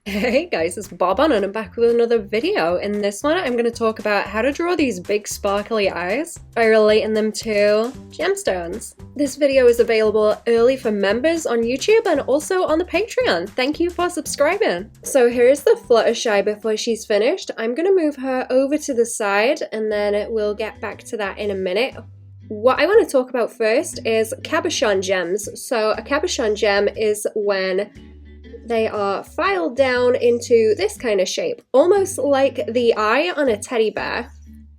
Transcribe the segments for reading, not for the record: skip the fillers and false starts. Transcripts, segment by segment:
Hey guys, it's Bob and I'm back with another video. In this one, I'm going to talk about how to draw these big sparkly eyes by relating them to gemstones. This video is available early for members on YouTube and also on the Patreon. Thank you for subscribing. So here's the Fluttershy before she's finished. I'm going to move her over to the side and then we'll get back to that in a minute. What I want to talk about first is Cabochon gems. So a Cabochon gem is when they are filed down into this kind of shape, almost like the eye on a teddy bear.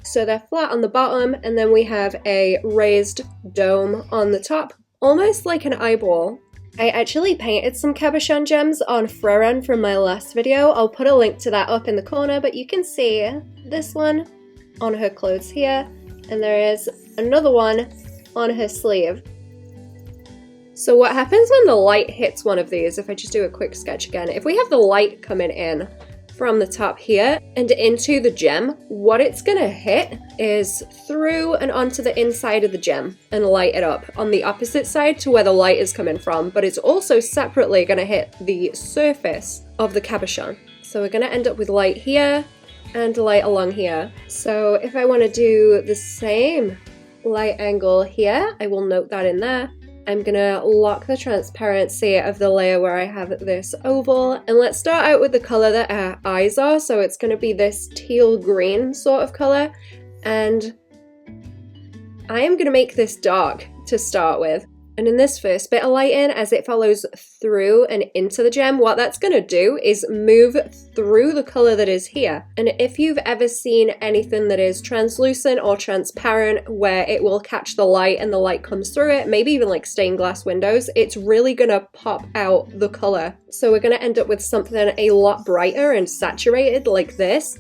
So they're flat on the bottom, and then we have a raised dome on the top, almost like an eyeball. I actually painted some Cabochon gems on Frieren from my last video. I'll put a link to that up in the corner, but you can see this one on her clothes here, and there is another one on her sleeve. So what happens when the light hits one of these, if I just do a quick sketch again, if we have the light coming in from the top here and into the gem, what it's gonna hit is through and onto the inside of the gem and light it up on the opposite side to where the light is coming from, but it's also separately gonna hit the surface of the cabochon. So we're gonna end up with light here and light along here. So if I wanna do the same light angle here, I will note that in there. I'm gonna lock the transparency of the layer where I have this oval, and let's start out with the color that our eyes are. So it's gonna be this teal green sort of color, and I am gonna make this dark to start with. And in this first bit of lighting, as it follows through and into the gem, what that's going to do is move through the color that is here. And if you've ever seen anything that is translucent or transparent where it will catch the light and the light comes through it, maybe even like stained glass windows, it's really going to pop out the color. So we're going to end up with something a lot brighter and saturated like this.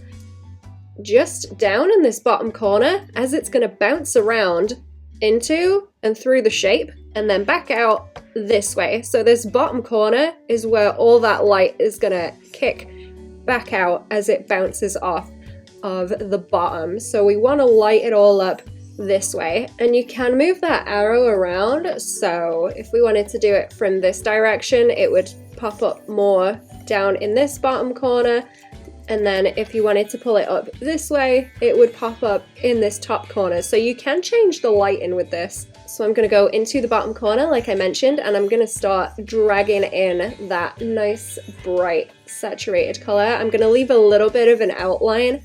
Just down in this bottom corner, as it's going to bounce around into and through the shape and then back out this way. So this bottom corner is where all that light is gonna kick back out as it bounces off of the bottom. So we want to light it all up this way, and you can move that arrow around. So if we wanted to do it from this direction, it would pop up more down in this bottom corner. And then if you wanted to pull it up this way, it would pop up in this top corner. So you can change the lighting with this. So I'm going to go into the bottom corner, like I mentioned, and I'm going to start dragging in that nice, bright, saturated color. I'm going to leave a little bit of an outline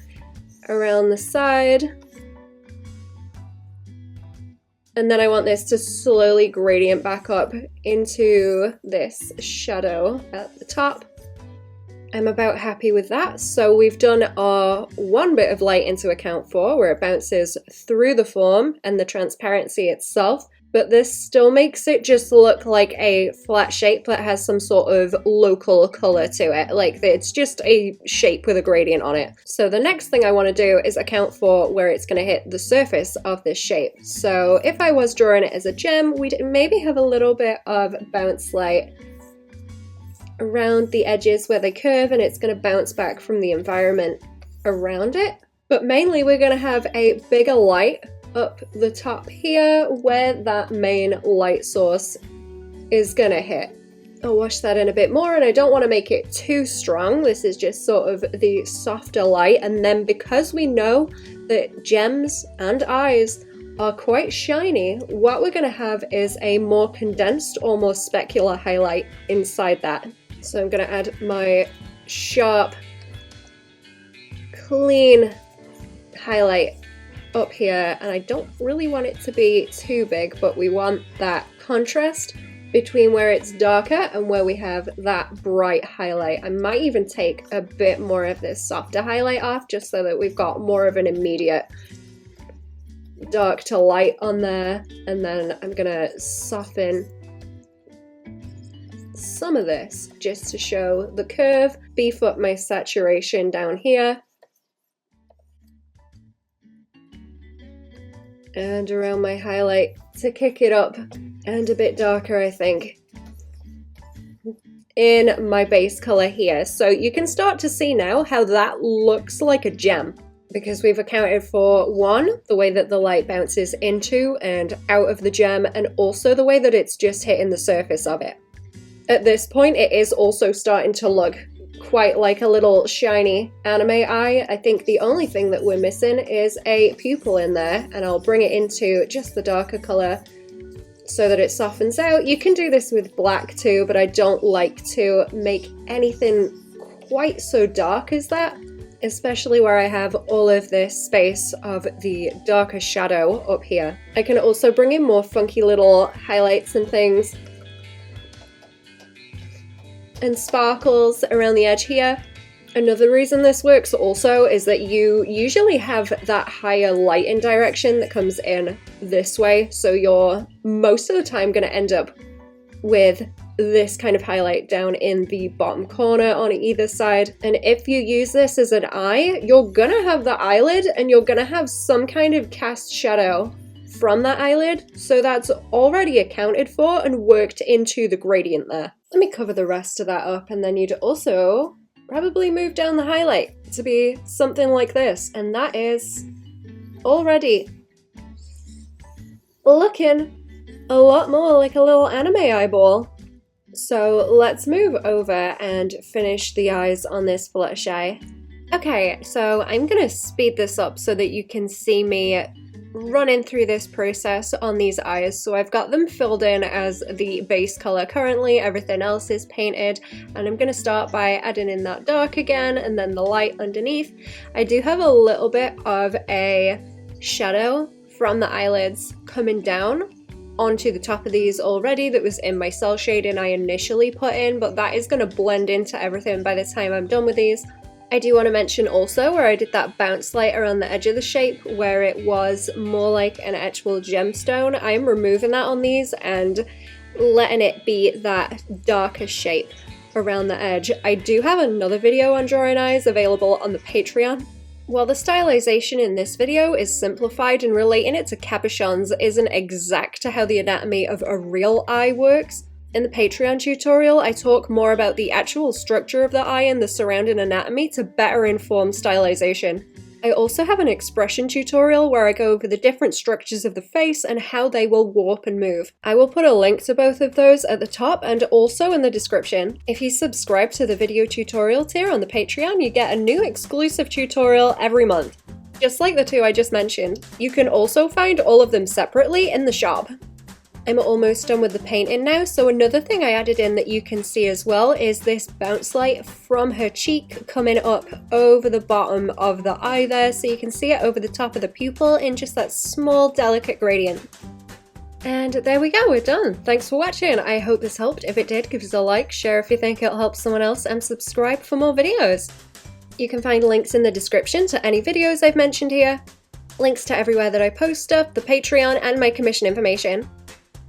around the side. And then I want this to slowly gradient back up into this shadow at the top. I'm about happy with that. So we've done our one bit of lighting to account for, where it bounces through the form and the transparency itself, but this still makes it just look like a flat shape that has some sort of local color to it. Like it's just a shape with a gradient on it. So the next thing I want to do is account for where it's going to hit the surface of this shape. So if I was drawing it as a gem, we'd maybe have a little bit of bounce light around the edges where they curve, and it's going to bounce back from the environment around it. But mainly we're going to have a bigger light up the top here where that main light source is going to hit. I'll wash that in a bit more, and I don't want to make it too strong. This is just sort of the softer light, and then because we know that gems and eyes are quite shiny, what we're going to have is a more condensed, almost specular highlight inside that. So I'm going to add my sharp, clean highlight up here, and I don't really want it to be too big, but we want that contrast between where it's darker and where we have that bright highlight. I might even take a bit more of this softer highlight off just so that we've got more of an immediate dark to light on there, and then I'm gonna soften some of this just to show the curve, beef up my saturation down here and around my highlight to kick it up and a bit darker, I think, in my base color here. So you can start to see now how that looks like a gem, because we've accounted for one, the way that the light bounces into and out of the gem, and also the way that it's just hitting the surface of it. At this point, it is also starting to look quite like a little shiny anime eye. I think the only thing that we're missing is a pupil in there, and I'll bring it into just the darker color so that it softens out. You can do this with black too, but I don't like to make anything quite so dark as that, especially where I have all of this space of the darker shadow up here. I can also bring in more funky little highlights and things and sparkles around the edge here. Another reason this works also is that you usually have that higher lighting direction that comes in this way, so you're most of the time going to end up with this kind of highlight down in the bottom corner on either side. And if you use this as an eye, you're gonna have the eyelid and you're gonna have some kind of cast shadow from that eyelid, so that's already accounted for and worked into the gradient there. Let me cover the rest of that up, and then you'd also probably move down the highlight to be something like this, and that is already looking a lot more like a little anime eyeball. So let's move over and finish the eyes on this Fluttershy. Okay, so I'm gonna speed this up so that you can see me running through this process on these eyes. So I've got them filled in as the base color currently, everything else is painted, and I'm gonna start by adding in that dark again and then the light underneath. I do have a little bit of a shadow from the eyelids coming down onto the top of these already that was in my cell shading I initially put in, but that is going to blend into everything by the time I'm done with these. I do want to mention also where I did that bounce light around the edge of the shape where it was more like an actual gemstone. I am removing that on these and letting it be that darker shape around the edge. I do have another video on drawing eyes available on the Patreon. While the stylization in this video is simplified and relating it to cabochons isn't exact to how the anatomy of a real eye works, in the Patreon tutorial I talk more about the actual structure of the eye and the surrounding anatomy to better inform stylization. I also have an expression tutorial where I go over the different structures of the face and how they will warp and move. I will put a link to both of those at the top and also in the description. If you subscribe to the video tutorial tier on the Patreon, you get a new exclusive tutorial every month. Just like the two I just mentioned. You can also find all of them separately in the shop. I'm almost done with the painting now, so another thing I added in that you can see as well is this bounce light from her cheek coming up over the bottom of the eye there, so you can see it over the top of the pupil in just that small delicate gradient. And there we go, we're done. Thanks for watching. I hope this helped. If it did, give us a like, share if you think it'll help someone else, and subscribe for more videos. You can find links in the description to any videos I've mentioned here, links to everywhere that I post stuff, the Patreon, and my commission information.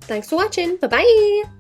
Thanks for watching, bye bye!